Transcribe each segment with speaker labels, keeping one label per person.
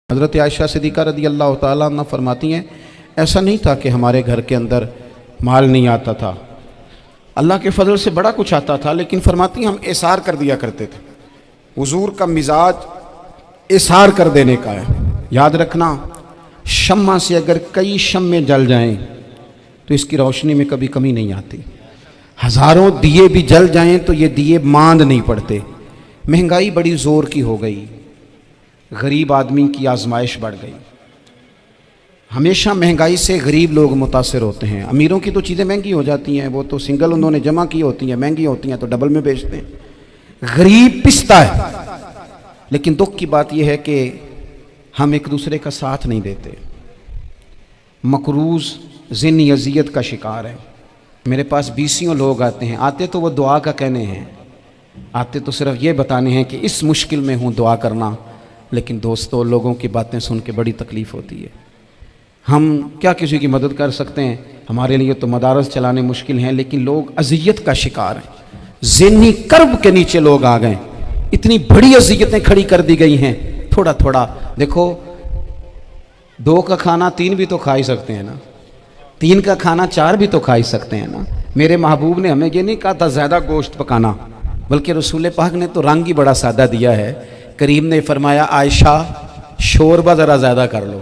Speaker 1: حضرت عائشہ صدیقہ رضی اللہ تعالیٰ عنہ فرماتی ہیں ایسا نہیں تھا کہ ہمارے گھر کے اندر مال نہیں آتا تھا، اللہ کے فضل سے بڑا کچھ آتا تھا، لیکن فرماتی ہیں ہم احسار کر دیا کرتے تھے۔ حضور کا مزاج احسار کر دینے کا ہے۔ یاد رکھنا، شمع سے اگر کئی شمعیں جل جائیں تو اس کی روشنی میں کبھی کمی نہیں آتی، ہزاروں دیے بھی جل جائیں تو یہ دیے ماند نہیں پڑتے۔ مہنگائی بڑی زور کی ہو گئی، غریب آدمی کی آزمائش بڑھ گئی۔ ہمیشہ مہنگائی سے غریب لوگ متاثر ہوتے ہیں۔ امیروں کی تو چیزیں مہنگی ہو جاتی ہیں، وہ تو سنگل انہوں نے جمع کی ہوتی ہیں، مہنگی ہوتی ہیں تو ڈبل میں بیچتے ہیں۔ غریب پستا ہے، لیکن دکھ کی بات یہ ہے کہ ہم ایک دوسرے کا ساتھ نہیں دیتے۔ مقروض ذہنی اذیت کا شکار ہے۔ میرے پاس 20 لوگ آتے ہیں، آتے تو وہ دعا کا کہنے ہیں، آتے تو صرف یہ بتانے ہیں کہ اس مشکل میں ہوں دعا کرنا، لیکن دوستو لوگوں کی باتیں سن کے بڑی تکلیف ہوتی ہے۔ ہم کیا کسی کی مدد کر سکتے ہیں؟ ہمارے لیے تو مدارس چلانے مشکل ہیں، لیکن لوگ اذیت کا شکار ہیں۔ ذہنی کرب کے نیچے لوگ آ گئے، اتنی بڑی اذیتیں کھڑی کر دی گئی ہیں۔ تھوڑا تھوڑا دیکھو، 2 کا کھانا 3 بھی تو کھا ہی سکتے ہیں نا، 3 کا کھانا 4 بھی تو کھا ہی سکتے ہیں نا۔ میرے محبوب نے ہمیں یہ نہیں کہا تھا زیادہ گوشت پکانا، بلکہ رسول پاک نے تو رنگ ہی بڑا سادہ دیا ہے۔ کریم نے فرمایا عائشہ شوربہ ذرا زیادہ کر لو،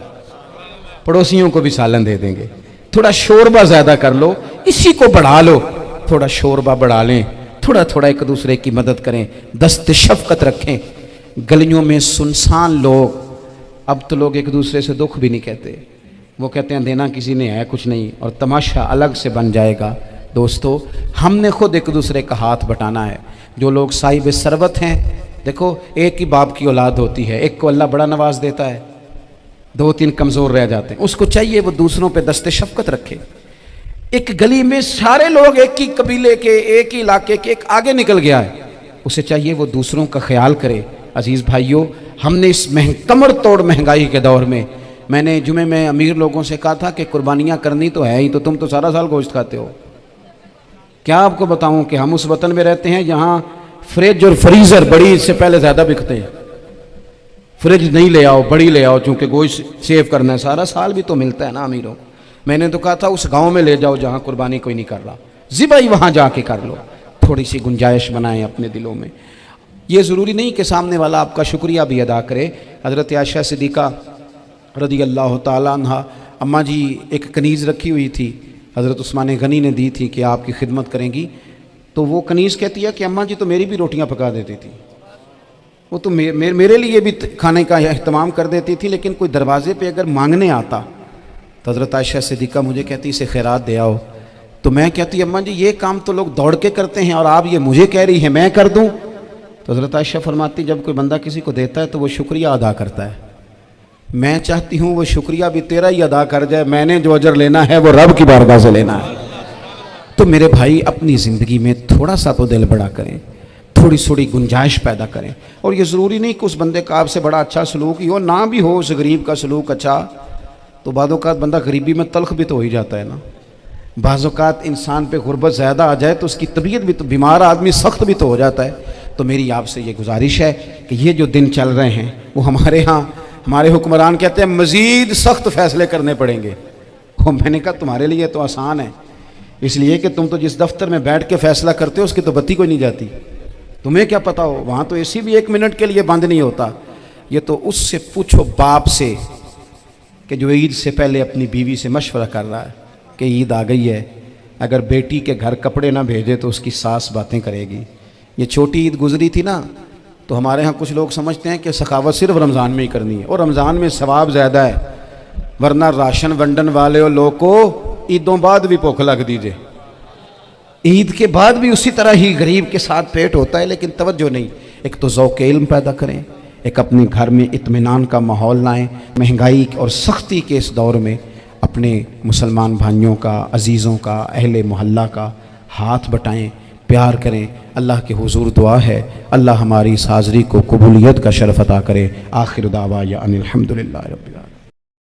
Speaker 1: پڑوسیوں کو بھی سالن دے دیں گے، تھوڑا شوربہ زیادہ کر لو، اسی کو بڑھا لو، تھوڑا شوربہ بڑھا لیں، تھوڑا تھوڑا ایک دوسرے کی مدد کریں، دست شفقت رکھیں۔ گلیوں میں سنسان لوگ، اب تو لوگ ایک دوسرے سے دکھ بھی نہیں کہتے، وہ کہتے ہیں دینا کسی نے ہے کچھ نہیں، اور تماشا الگ سے بن جائے گا۔ دوستو ہم نے خود ایک دوسرے کا ہاتھ بٹانا ہے۔ جو لوگ صاحب ثروت ہیں، دیکھو ایک ہی باپ کی اولاد ہوتی ہے، ایک کو اللہ بڑا نواز دیتا ہے، 2-3 کمزور رہ جاتے ہیں، اس کو چاہیے وہ دوسروں پہ دست شفقت رکھے۔ ایک گلی میں سارے لوگ ایک ہی قبیلے کے، ایک ہی علاقے کے، ایک آگے نکل گیا ہے، اسے چاہیے وہ دوسروں کا خیال کرے۔ عزیز بھائیوں، ہم نے اس کمر توڑ مہنگائی کے دور میں نے جمعے میں امیر لوگوں سے کہا تھا کہ قربانیاں کرنی تو ہے ہی، تو تم تو سارا سال گوشت کھاتے ہو۔ کیا آپ کو بتاؤں کہ ہم اس وطن میں رہتے ہیں جہاں فریج اور فریزر بڑی عید سے پہلے زیادہ بکتے ہیں۔ فریج نہیں لے آؤ، بڑی لے آؤ، چونکہ گوشت سیو کرنا ہے، سارا سال بھی تو ملتا ہے نا امیروں۔ میں نے تو کہا تھا اس گاؤں میں لے جاؤ جہاں قربانی کوئی نہیں کر رہا، ذبح ہی وہاں جا کے کر لو، تھوڑی سی گنجائش بنائیں اپنے دلوں میں۔ یہ ضروری نہیں کہ سامنے والا آپ کا شکریہ بھی ادا کرے۔ حضرت عائشہ صدیقہ رضی اللہ تعالیٰ عنہ، اماں جی ایک کنیز رکھی ہوئی تھی، حضرت عثمان غنی نے دی تھی کہ آپ کی خدمت کریں گی، تو وہ کنیز کہتی ہے کہ اماں جی تو میری بھی روٹیاں پکا دیتی تھی، وہ تو میرے لیے بھی کھانے کا اہتمام کر دیتی تھی، لیکن کوئی دروازے پہ اگر مانگنے آتا تو حضرت عائشہ صدیقہ مجھے کہتی اسے خیرات دے آؤ، تو میں کہتی اماں جی یہ کام تو لوگ دوڑ کے کرتے ہیں اور آپ یہ مجھے کہہ رہی ہیں میں کر دوں؟ تو حضرت عائشہ فرماتی جب کوئی بندہ کسی کو دیتا ہے تو وہ شکریہ ادا کرتا ہے۔ میں چاہتی ہوں وہ شکریہ بھی تیرا ہی ادا کر جائے، میں نے جو اجر لینا ہے وہ رب کی بارگاہ سے لینا ہے۔ تو میرے بھائی اپنی زندگی میں تھوڑا سا تو دل بڑا کریں، تھوڑی تھوڑی گنجائش پیدا کریں، اور یہ ضروری نہیں کہ اس بندے کا آپ سے بڑا اچھا سلوک ہی ہو، نہ بھی ہو اس غریب کا سلوک اچھا، تو بعض اوقات بندہ غریبی میں تلخ بھی تو ہو ہی جاتا ہے نا۔ بعض اوقات انسان پہ غربت زیادہ آ جائے تو اس کی طبیعت بھی تو، بیمار آدمی سخت بھی تو ہو جاتا ہے۔ تو میری آپ سے یہ گزارش ہے کہ یہ جو دن چل رہے ہیں وہ ہمارے ہاں ہمارے حکمران کہتے ہیں مزید سخت فیصلے کرنے پڑیں گے۔ اور میں نے کہا تمہارے لیے تو آسان ہے، اس لیے کہ تم تو جس دفتر میں بیٹھ کے فیصلہ کرتے ہو اس کی تو بتی کوئی نہیں جاتی، تمہیں کیا پتا ہو، وہاں تو اے سی بھی 1 منٹ کے لیے بند نہیں ہوتا۔ یہ تو اس سے پوچھو باپ سے کہ جو عید سے پہلے اپنی بیوی سے مشورہ کر رہا ہے کہ عید آ گئی ہے، اگر بیٹی کے گھر کپڑے نہ بھیجے تو اس کی ساس باتیں کرے گی۔ یہ چھوٹی عید گزری تھی نا، تو ہمارے ہاں کچھ لوگ سمجھتے ہیں کہ سخاوت صرف رمضان میں ہی کرنی ہے، اور رمضان میں ثواب زیادہ ہے، ورنہ راشن ونڈن والے اور لوگ کو عیدوں بعد بھی بھوک لگ دیجئے، عید کے بعد بھی اسی طرح ہی غریب کے ساتھ پیٹ ہوتا ہے، لیکن توجہ نہیں۔ ایک تو ذوق علم پیدا کریں، ایک اپنے گھر میں اطمینان کا ماحول لائیں۔ مہنگائی اور سختی کے اس دور میں اپنے مسلمان بھائیوں کا، عزیزوں کا، اہل محلہ کا ہاتھ بٹائیں، پیار کریں۔ اللہ کے حضور دعا ہے اللہ ہماری اس حاضری کو قبولیت کا شرف عطا کرے۔ آخر دعوانا ان الحمدللہ رب العالمین۔